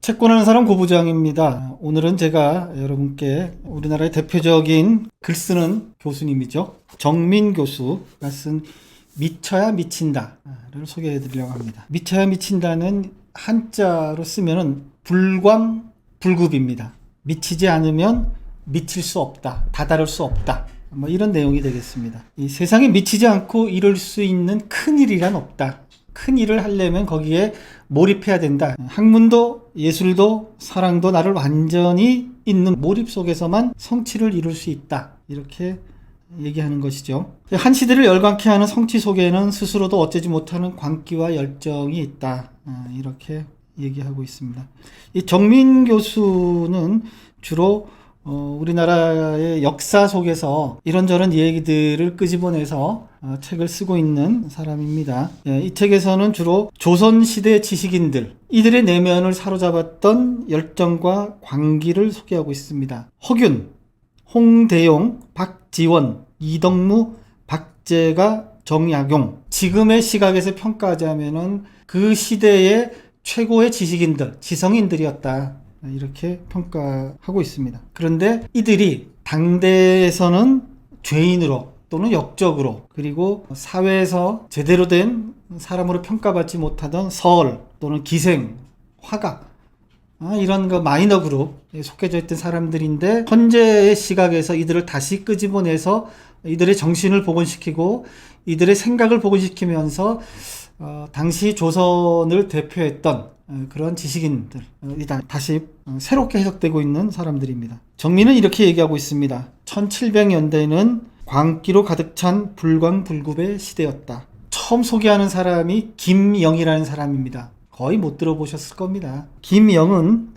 채권하는 사람 고부장입니다. 오늘은 제가 여러분께 우리나라의 대표적인 글쓰는 교수님이죠. 정민 교수가 쓴 미쳐야 미친다를 소개해 드리려고 합니다. 미쳐야 미친다는 한자로 쓰면은 불광불급입니다. 미치지 않으면 미칠 수 없다, 다다를 수 없다. 뭐 이런 내용이 되겠습니다. 이 세상에 미치지 않고 이룰 수 있는 큰 일이란 없다. 큰 일을 하려면 거기에 몰입해야 된다. 학문도 예술도 사랑도 나를 완전히 있는 몰입 속에서만 성취를 이룰 수 있다. 이렇게 얘기하는 것이죠. 한 시대를 열광케 하는 성취 속에는 스스로도 어쩌지 못하는 광기와 열정이 있다. 이렇게 얘기하고 있습니다. 이 정민 교수는 주로 우리나라의 역사 속에서 이런저런 얘기들을 끄집어내서 책을 쓰고 있는 사람입니다. 이 책에서는 주로 조선시대 지식인들, 이들의 내면을 사로잡았던 열정과 광기를 소개하고 있습니다. 허균, 홍대용, 박지원, 이덕무, 박재가, 정약용. 지금의 시각에서 평가하자면은 그 시대의 최고의 지식인들, 지성인들이었다. 이렇게 평가하고 있습니다. 그런데 이들이 당대에서는 죄인으로 또는 역적으로, 그리고 사회에서 제대로 된 사람으로 평가받지 못하던 서얼 또는 기생, 화각, 이런 마이너 그룹에 속해져 있던 사람들인데, 현재의 시각에서 이들을 다시 끄집어내서 이들의 정신을 복원시키고 이들의 생각을 복원시키면서 당시 조선을 대표했던 그런 지식인들이 다시 새롭게 해석되고 있는 사람들입니다. 정민은 이렇게 얘기하고 있습니다. 1700년대는 광기로 가득 찬 불광불급의 시대였다. 처음 소개하는 사람이 김영이라는 사람입니다. 거의 못 들어보셨을 겁니다. 김영은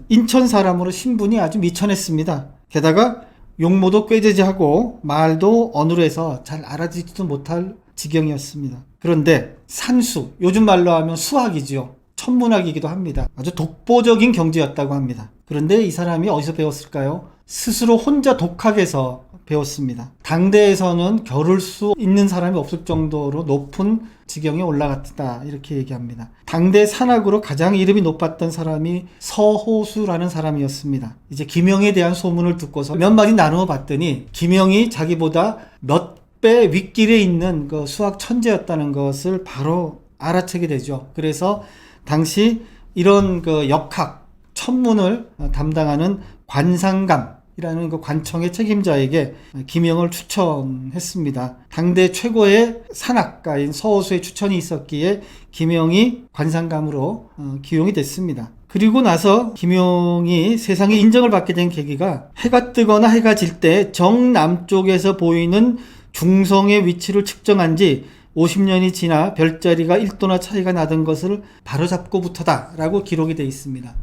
인천 사람으로 신분이 아주 미천했습니다. 게다가 용모도 꾀재재하고 말도 어눌해서 잘 알아듣지도 못할 지경이었습니다. 그런데 산수, 요즘 말로 하면 수학이지요. 천문학이기도 합니다. 아주 독보적인 경지였다고 합니다. 그런데 이 사람이 어디서 배웠을까요? 스스로 혼자 독학해서 배웠습니다. 당대에서는 겨룰 수 있는 사람이 없을 정도로 높은 지경에 올라갔다, 이렇게 얘기합니다. 당대 산학으로 가장 이름이 높았던 사람이 서호수라는 사람이었습니다. 이제 김영에 대한 소문을 듣고서 몇 마디 나누어 봤더니 김영이 자기보다 몇 배 윗길에 있는 그 수학 천재였다는 것을 바로 알아채게 되죠. 그래서 당시 이런 그 역학, 천문을 담당하는 관상감이라는 그 관청의 책임자에게 김영을 추천했습니다. 당대 최고의 산학가인 서호수의 추천이 있었기에 김영이 관상감으로 기용이 됐습니다. 그리고 나서 김용이 세상에 인정을 받게 된 계기가, 해가 뜨거나 해가 질 때 정남쪽에서 보이는 중성의 위치를 측정한 지 50년이 지나 별자리가 1도나 차이가 나던 것을 바로잡고부터다 라고 기록이 되어 있습니다.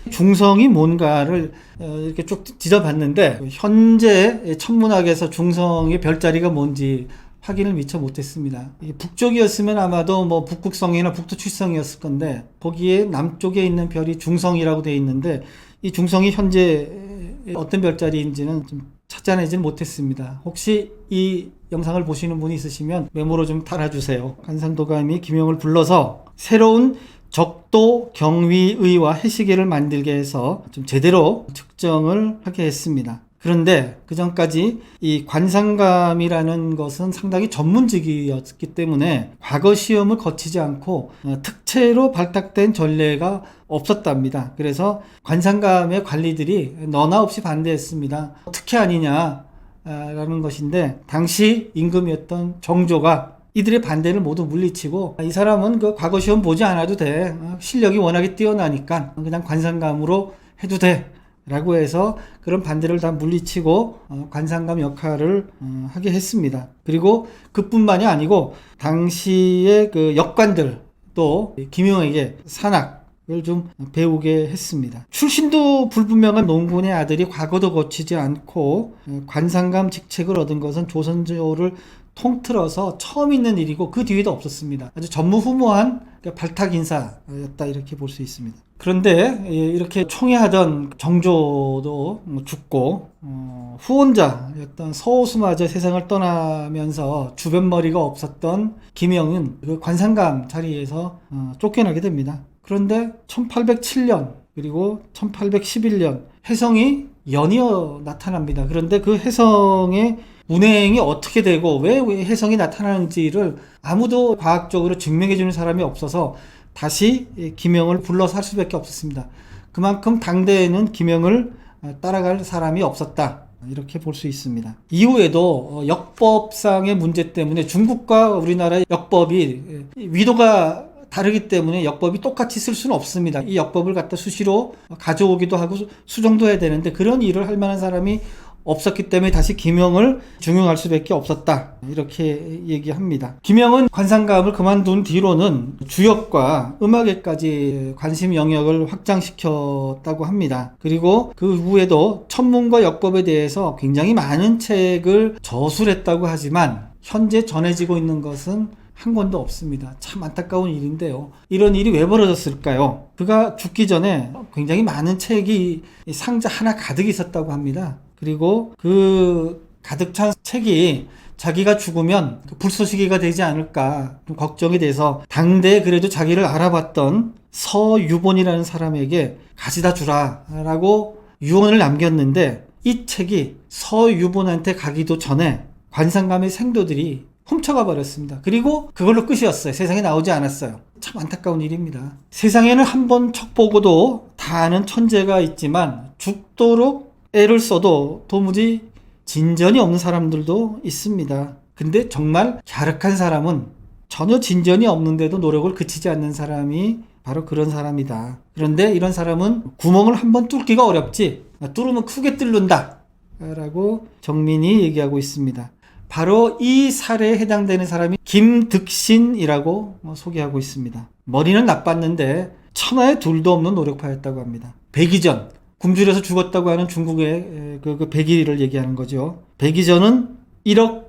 중성이 뭔가를 이렇게 쭉 뒤져봤는데, 현재 천문학에서 중성의 별자리가 뭔지 확인을 미처 못했습니다. 북쪽이었으면 아마도 북극성이나 북두칠성이었을 건데, 거기에 남쪽에 있는 별이 중성이라고 되어 있는데, 이 중성이 현재 어떤 별자리인지는 좀 찾아내지는 못했습니다. 혹시 이 영상을 보시는 분이 있으시면 메모로 좀 달아주세요. 관상도감이 김영을 불러서 새로운 적도 경위의와 해시계를 만들게 해서 좀 제대로 측정을 하게 했습니다. 그런데 그 전까지 이 관상감이라는 것은 상당히 전문직이었기 때문에 과거 시험을 거치지 않고 특채로 발탁된 전례가 없었답니다. 그래서 관상감의 관리들이 너나 없이 반대했습니다. 특혜 아니냐 라는 것인데, 당시 임금이었던 정조가 이들의 반대를 모두 물리치고, 이 사람은 그 과거 시험 보지 않아도 돼, 실력이 워낙에 뛰어나니까 그냥 관상감으로 해도 돼 라고 해서 그런 반대를 다 물리치고 관상감 역할을 하게 했습니다. 그리고 그뿐만이 아니고 당시의 그 역관들도 김용에게 산학을 좀 배우게 했습니다. 출신도 불분명한 농군의 아들이 과거도 거치지 않고 관상감 직책을 얻은 것은 조선조를 통틀어서 처음 있는 일이고 그 뒤에도 없었습니다. 아주 전무후무한 발탁 인사였다, 이렇게 볼 수 있습니다. 그런데 이렇게 총애하던 정조도 죽고 후원자였던 서호수마저 세상을 떠나면서 주변머리가 없었던 김영은 그 관상감 자리에서 쫓겨나게 됩니다. 그런데 1807년 그리고 1811년 혜성이 연이어 나타납니다. 그런데 그 혜성의 운행이 어떻게 되고 왜 혜성이 나타나는지를 아무도 과학적으로 증명해주는 사람이 없어서 다시 김영을 불러서 할 수밖에 없었습니다. 그만큼 당대에는 김영을 따라갈 사람이 없었다, 이렇게 볼 수 있습니다. 이후에도 역법상의 문제 때문에 중국과 우리나라의 역법이 위도가 다르기 때문에 역법이 똑같이 쓸 수는 없습니다. 이 역법을 갖다 수시로 가져오기도 하고 수정도 해야 되는데 그런 일을 할 만한 사람이 없었기 때문에 다시 김영을 중용할 수밖에 없었다, 이렇게 얘기합니다. 김영은 관상가업을 그만둔 뒤로는 주역과 음악에까지 관심 영역을 확장시켰다고 합니다. 그리고 그 후에도 천문과 역법에 대해서 굉장히 많은 책을 저술했다고 하지만 현재 전해지고 있는 것은 한 권도 없습니다. 참 안타까운 일인데요. 이런 일이 왜 벌어졌을까요? 그가 죽기 전에 굉장히 많은 책이 상자 하나 가득 있었다고 합니다. 그리고 그 가득 찬 책이 자기가 죽으면 불쏘시개가 되지 않을까 좀 걱정이 돼서 당대에 그래도 자기를 알아봤던 서유본이라는 사람에게 가져다 주라 라고 유언을 남겼는데, 이 책이 서유본한테 가기도 전에 관상감의 생도들이 훔쳐가 버렸습니다. 그리고 그걸로 끝이었어요. 세상에 나오지 않았어요. 참 안타까운 일입니다. 세상에는 한 번 척 보고도 다 아는 천재가 있지만 죽도록 애를 써도 도무지 진전이 없는 사람들도 있습니다. 근데 정말 갸륵한 사람은 전혀 진전이 없는데도 노력을 그치지 않는 사람이 바로 그런 사람이다. 그런데 이런 사람은 구멍을 한번 뚫기가 어렵지 뚫으면 크게 뚫는다 라고 정민이 얘기하고 있습니다. 바로 이 사례에 해당되는 사람이 김득신이라고 소개하고 있습니다. 머리는 나빴는데 천하에 둘도 없는 노력파였다고 합니다. 백이전, 굶주려서 죽었다고 하는 중국의 그 백의를 얘기하는 거죠. 백이전은 1억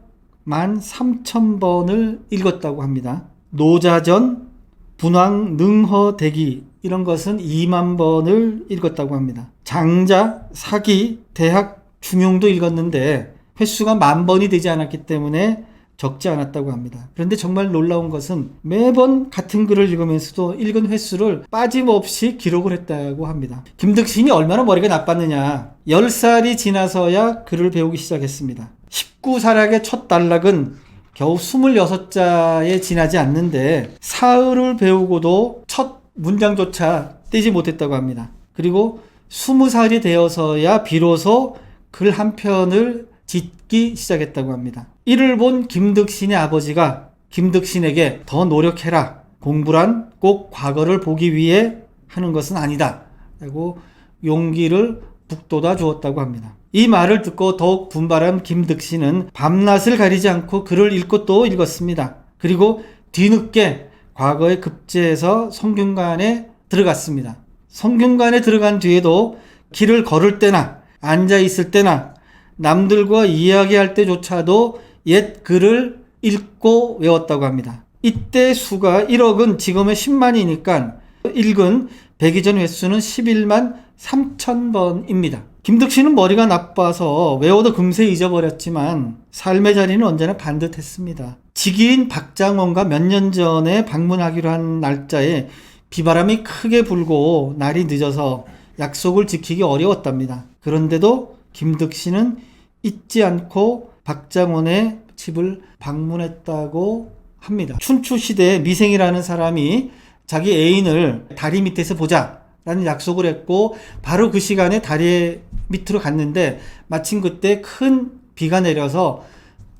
13,000번을 읽었다고 합니다. 노자전, 분황, 능허, 대기 이런 것은 2만 번을 읽었다고 합니다. 장자, 사기, 대학, 중용도 읽었는데 횟수가 10,000번이 되지 않았기 때문에 적지 않았다고 합니다. 그런데 정말 놀라운 것은 매번 같은 글을 읽으면서도 읽은 횟수를 빠짐없이 기록을 했다고 합니다. 김득신이 얼마나 머리가 나빴느냐. 10살이 지나서야 글을 배우기 시작했습니다. 19살학의 첫 단락은 겨우 26자에 지나지 않는데 사흘을 배우고도 첫 문장조차 떼지 못했다고 합니다. 그리고 20살이 되어서야 비로소 글 한 편을 짓기 시작했다고 합니다. 이를 본 김득신의 아버지가 김득신에게 더 노력해라. 공부란 꼭 과거를 보기 위해 하는 것은 아니다. 라고 용기를 북돋아 주었다고 합니다. 이 말을 듣고 더욱 분발한 김득신은 밤낮을 가리지 않고 글을 읽고 또 읽었습니다. 그리고 뒤늦게 과거에 급제해서 성균관에 들어갔습니다. 성균관에 들어간 뒤에도 길을 걸을 때나 앉아 있을 때나 남들과 이야기할 때조차도 옛 글을 읽고 외웠다고 합니다. 이때 수가 1억은 지금의 10만이니까 읽은 백이전 횟수는 11만 3,000번입니다. 김득신은 머리가 나빠서 외워도 금세 잊어버렸지만 삶의 자리는 언제나 반듯했습니다. 직위인 박장원과 몇 년 전에 방문하기로 한 날짜에 비바람이 크게 불고 날이 늦어서 약속을 지키기 어려웠답니다. 그런데도 김득신은 잊지 않고 박장원의 집을 방문했다고 합니다. 춘추시대에 미생이라는 사람이 자기 애인을 다리 밑에서 보자 라는 약속을 했고 바로 그 시간에 다리 밑으로 갔는데 마침 그때 큰 비가 내려서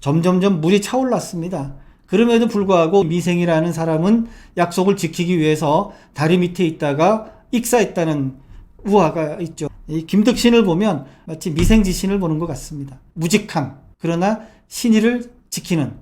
점점점 물이 차올랐습니다. 그럼에도 불구하고 미생이라는 사람은 약속을 지키기 위해서 다리 밑에 있다가 익사했다는 우화가 있죠. 이 김득신을 보면 마치 미생지신을 보는 것 같습니다. 무직함, 그러나 신의를 지키는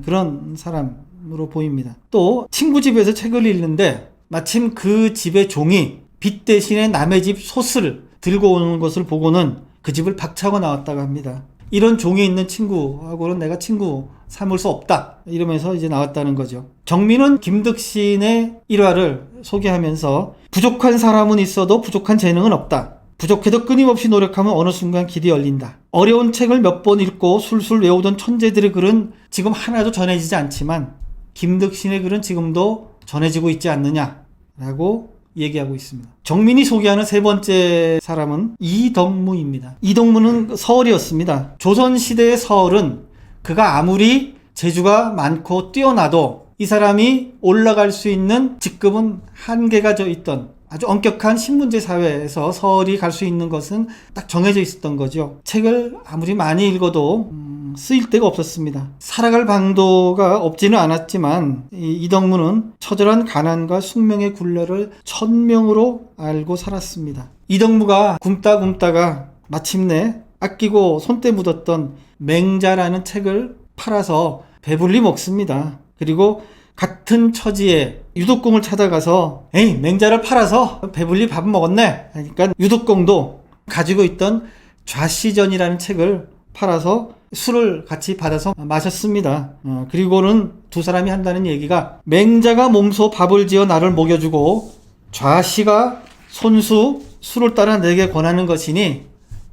그런 사람으로 보입니다. 또 친구 집에서 책을 읽는데 마침 그 집의 종이 빛 대신에 남의 집 솥을 들고 오는 것을 보고는 그 집을 박차고 나왔다고 합니다. 이런 종이 있는 친구하고는 내가 친구 삼을 수 없다 이러면서 이제 나왔다는 거죠. 정민은 김득신의 일화를 소개하면서 부족한 사람은 있어도 부족한 재능은 없다. 부족해도 끊임없이 노력하면 어느 순간 길이 열린다. 어려운 책을 몇 번 읽고 술술 외우던 천재들의 글은 지금 하나도 전해지지 않지만 김득신의 글은 지금도 전해지고 있지 않느냐라고 얘기하고 있습니다. 정민이 소개하는 세 번째 사람은 이덕무입니다. 이덕무는 서얼이었습니다. 조선시대의 서얼은 그가 아무리 재주가 많고 뛰어나도 이 사람이 올라갈 수 있는 직급은 한계가 져 있던 아주 엄격한 신문제 사회에서 서얼이 갈 수 있는 것은 딱 정해져 있었던 거죠. 책을 아무리 많이 읽어도 쓰일 데가 없었습니다. 살아갈 방도가 없지는 않았지만 이덕무는 처절한 가난과 숙명의 굴레를 천명으로 알고 살았습니다. 이덕무가 굶다가 마침내 아끼고 손때 묻었던 맹자라는 책을 팔아서 배불리 먹습니다. 그리고 같은 처지에 유독공을 찾아가서 에이 맹자를 팔아서 배불리 밥 먹었네. 그러니까 유독공도 가지고 있던 좌시전이라는 책을 팔아서 술을 같이 받아서 마셨습니다. 그리고는 두 사람이 한다는 얘기가 맹자가 몸소 밥을 지어 나를 먹여주고 좌시가 손수 술을 따라 내게 권하는 것이니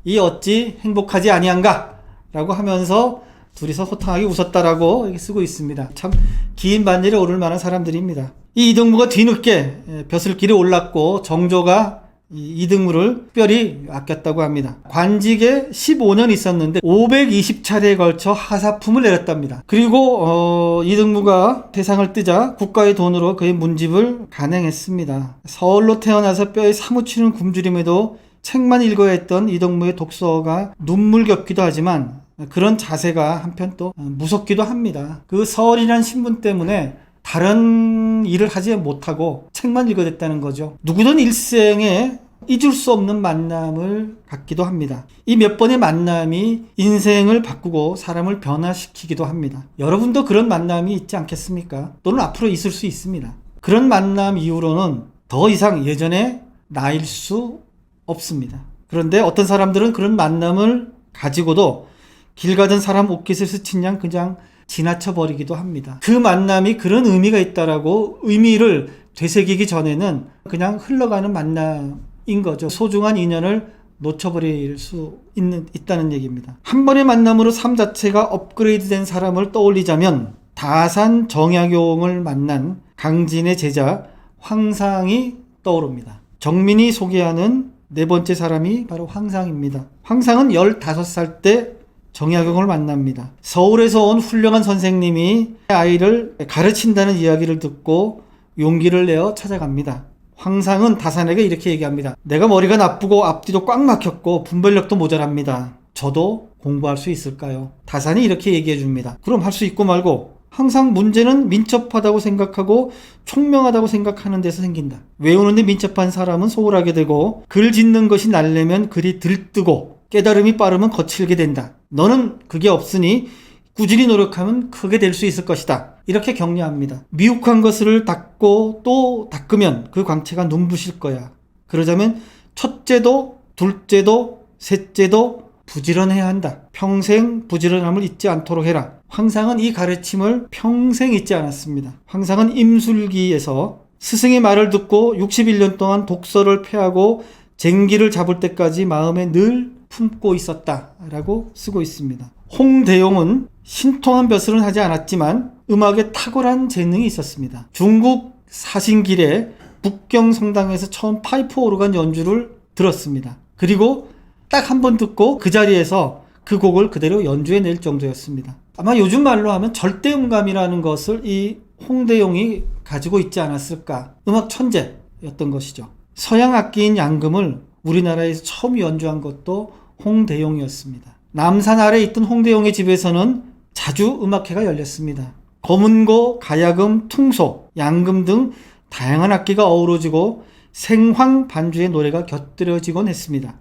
이 어찌 행복하지 아니한가 라고 하면서 둘이서 호탕하게 웃었다라고 이렇게 쓰고 있습니다. 참 긴 반열에 오를 만한 사람들입니다. 이 이덕무가 뒤늦게 벼슬길에 올랐고 정조가 이덕무를 특별히 아꼈다고 합니다. 관직에 15년 있었는데 520차례에 걸쳐 하사품을 내렸답니다. 그리고 이덕무가 세상을 뜨자 국가의 돈으로 그의 문집을 간행했습니다. 서울로 태어나서 뼈에 사무치는 굶주림에도 책만 읽어야 했던 이덕무의 독서가 눈물겹기도 하지만 그런 자세가 한편 또 무섭기도 합니다. 그 서울이라는 신분 때문에 다른 일을 하지 못하고 책만 읽어댔다는 거죠. 누구든 일생에 잊을 수 없는 만남을 갖기도 합니다. 이 몇 번의 만남이 인생을 바꾸고 사람을 변화시키기도 합니다. 여러분도 그런 만남이 있지 않겠습니까? 또는 앞으로 있을 수 있습니다. 그런 만남 이후로는 더 이상 예전에 나일 수 없습니다. 그런데 어떤 사람들은 그런 만남을 가지고도 길 가던 사람 옷깃을 스친 양 그냥 지나쳐버리기도 합니다. 그 만남이 그런 의미가 있다라고 의미를 되새기기 전에는 그냥 흘러가는 만남인 거죠. 소중한 인연을 놓쳐버릴 수 있다는 얘기입니다. 한 번의 만남으로 삶 자체가 업그레이드된 사람을 떠올리자면 다산 정약용을 만난 강진의 제자 황상이 떠오릅니다. 정민이 소개하는 네 번째 사람이 바로 황상입니다. 황상은 15살 때 정약용을 만납니다. 서울에서 온 훌륭한 선생님이 아이를 가르친다는 이야기를 듣고 용기를 내어 찾아갑니다. 황상은 다산에게 이렇게 얘기합니다. 내가 머리가 나쁘고 앞뒤도 꽉 막혔고 분별력도 모자랍니다. 저도 공부할 수 있을까요? 다산이 이렇게 얘기해 줍니다. 그럼 할 수 있고 말고. 항상 문제는 민첩하다고 생각하고 총명하다고 생각하는 데서 생긴다. 외우는데 민첩한 사람은 소홀하게 되고 글 짓는 것이 날려면 글이 들뜨고 깨달음이 빠르면 거칠게 된다. 너는 그게 없으니 꾸준히 노력하면 크게 될 수 있을 것이다. 이렇게 격려합니다. 미혹한 것을 닦고 또 닦으면 그 광채가 눈부실 거야. 그러자면 첫째도 둘째도 셋째도 부지런해야 한다. 평생 부지런함을 잊지 않도록 해라. 황상은 이 가르침을 평생 잊지 않았습니다. 황상은 임술기에서 스승의 말을 듣고 61년 동안 독서를 폐하고 쟁기를 잡을 때까지 마음에 늘 품고 있었다라고 쓰고 있습니다. 홍대용은 신통한 벼슬은 하지 않았지만 음악에 탁월한 재능이 있었습니다. 중국 사신길에 북경 성당에서 처음 파이프 오르간 연주를 들었습니다. 그리고 딱 한 번 듣고 그 자리에서 그 곡을 그대로 연주해낼 정도였습니다. 아마 요즘 말로 하면 절대음감이라는 것을 이 홍대용이 가지고 있지 않았을까. 음악 천재였던 것이죠. 서양 악기인 양금을 우리나라에서 처음 연주한 것도 홍대용이었습니다. 남산 아래 있던 홍대용의 집에서는 자주 음악회가 열렸습니다. 검은고, 가야금, 퉁소, 양금 등 다양한 악기가 어우러지고 생황 반주의 노래가 곁들여지곤 했습니다.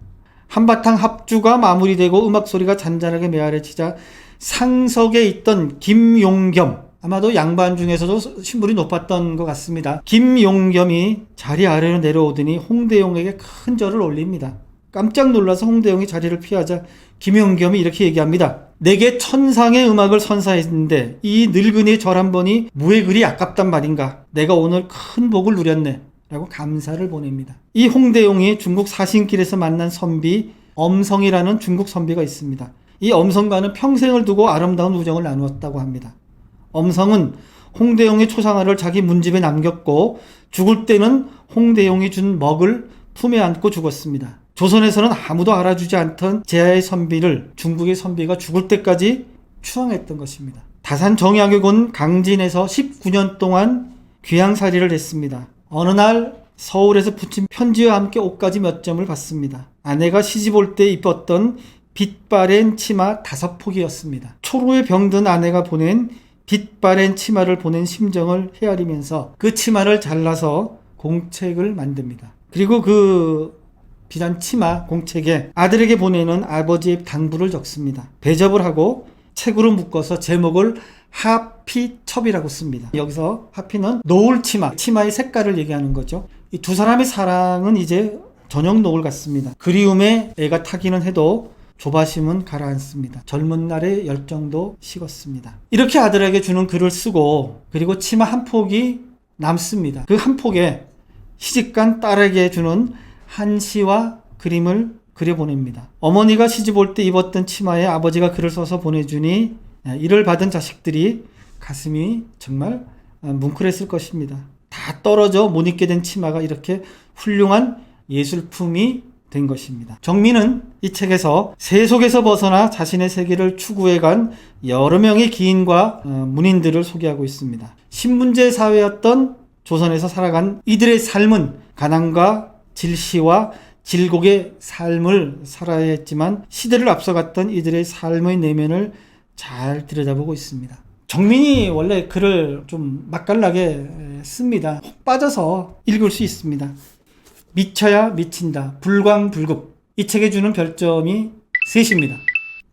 한바탕 합주가 마무리되고 음악 소리가 잔잔하게 메아리치자 상석에 있던 김용겸, 아마도 양반 중에서도 신분이 높았던 것 같습니다. 김용겸이 자리 아래로 내려오더니 홍대용에게 큰 절을 올립니다. 깜짝 놀라서 홍대용이 자리를 피하자 김용겸이 이렇게 얘기합니다. 내게 천상의 음악을 선사했는데 이 늙은이의 절 한 번이 무에 그리 아깝단 말인가. 내가 오늘 큰 복을 누렸네. 라고 감사를 보냅니다. 이 홍대용이 중국 사신길에서 만난 선비 엄성이라는 중국 선비가 있습니다. 이 엄성과는 평생을 두고 아름다운 우정을 나누었다고 합니다. 엄성은 홍대용의 초상화를 자기 문집에 남겼고 죽을 때는 홍대용이 준 먹을 품에 안고 죽었습니다. 조선에서는 아무도 알아주지 않던 제아의 선비를 중국의 선비가 죽을 때까지 추앙했던 것입니다. 다산 정약을 온 강진에서 19년 동안 귀양살이를 했습니다. 어느 날 서울에서 붙인 편지와 함께 옷가지 몇 점을 받습니다. 아내가 시집 올 때 입었던 빛바랜 치마 5폭이었습니다. 초로에 병든 아내가 보낸 빛바랜 치마를 보낸 심정을 헤아리면서 그 치마를 잘라서 공책을 만듭니다. 그리고 그 비단 치마 공책에 아들에게 보내는 아버지의 당부를 적습니다. 배접을 하고 책으로 묶어서 제목을 하피첩이라고 씁니다. 여기서 하피는 노을 치마, 치마의 색깔을 얘기하는 거죠. 이 두 사람의 사랑은 이제 저녁 노을 같습니다. 그리움에 애가 타기는 해도 조바심은 가라앉습니다. 젊은 날의 열정도 식었습니다. 이렇게 아들에게 주는 글을 쓰고 그리고 치마 한 폭이 남습니다. 그 한 폭에 시집간 딸에게 주는 한시와 그림을 그려보냅니다. 어머니가 시집 올 때 입었던 치마에 아버지가 글을 써서 보내주니 이를 받은 자식들이 가슴이 정말 뭉클했을 것입니다. 다 떨어져 못 입게 된 치마가 이렇게 훌륭한 예술품이 된 것입니다. 정민은 이 책에서 세속에서 벗어나 자신의 세계를 추구해간 여러 명의 기인과 문인들을 소개하고 있습니다. 신문제 사회였던 조선에서 살아간 이들의 삶은 가난과 질시와 질곡의 삶을 살아야 했지만 시대를 앞서갔던 이들의 삶의 내면을 잘 들여다보고 있습니다. 정민이 원래 글을 좀 맛깔나게 씁니다. 혹 빠져서 읽을 수 있습니다. 미쳐야 미친다. 불광불급. 이 책에 주는 별점이 3입니다.